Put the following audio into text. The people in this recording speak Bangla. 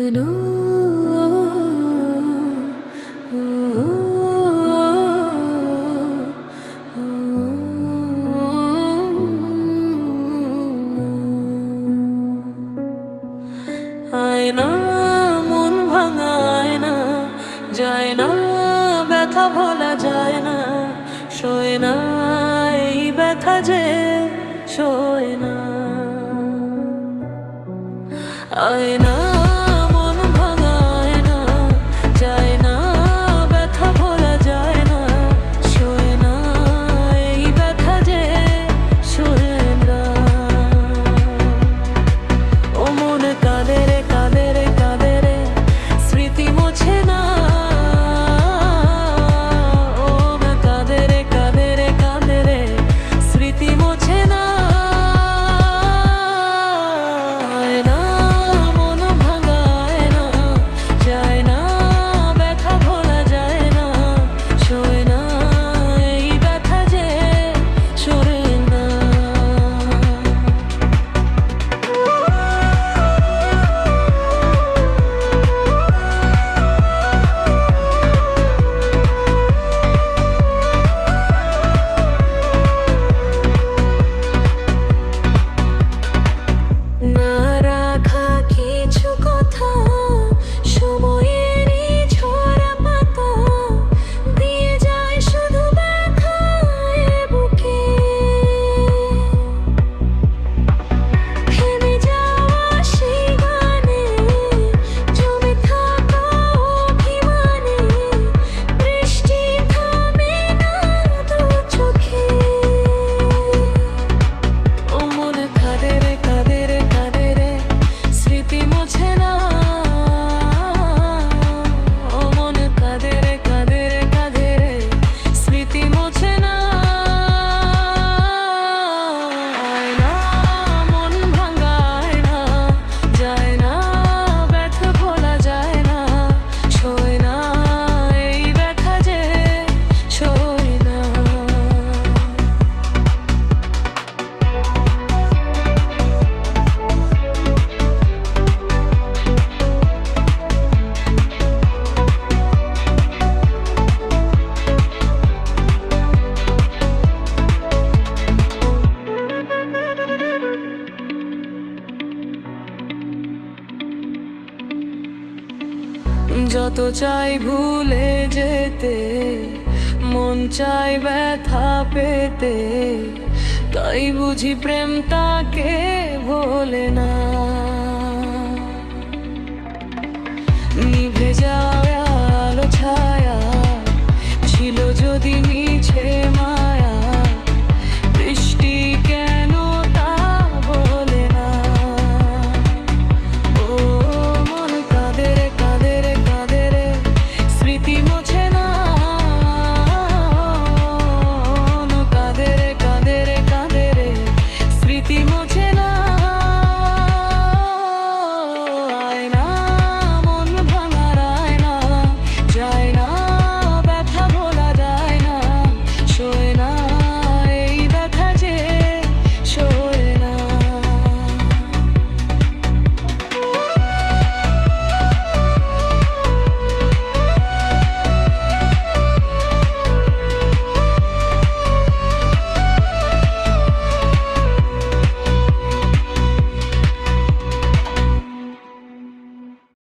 বদনো আয়না মন ভাঙায় না, যায় না ব্যথা ভোলা যায় না, শোয় না এই ব্যথা যে শোয় না। আয়না মন ভাঙায় না, যায় না ব্যথা ভোলা যায় না, শোয় না এই ব্যথা যে শোয় না। ও মন কাঁদে রে কাঁদে রে কাঁদে রে, স্মৃতি মোছে না। ও মন কাঁদে রে কাঁদে রে কাঁদে রে, স্মৃতি মোছে না। আয়না মন ভাঙায় না, যায় না ব্যথা ভোলা যায় না, শোয় না এই ব্যথা যে সরে না। না রাখা কিছু কথা, সময়েরই ঝরা পাতা, দিয়ে যায় শুধু ব্যথায় বুকে। থেমে যাওয়া সেই গানে, জমে থাকা অভিমানে, বৃষ্টি থামে না দু চোখে। ও মন কাঁদে রে কাঁদে রে কাঁদে রে, স্মৃতি মোছে না। ও মন কাঁদে রে কাঁদে রে কাঁদে রে, স্মৃতি মোছে না। আয়না মন ভাঙায় না, যায় না ব্যথা ভোলা যায় না, শোয় না এই ব্যথা যে শোয় না। যত চাই ভুলে যেতে, মন চাই ব্যথা পেতে, তাই বুঝি প্রেম তাকে ভোলে না। নিভে যাওয়া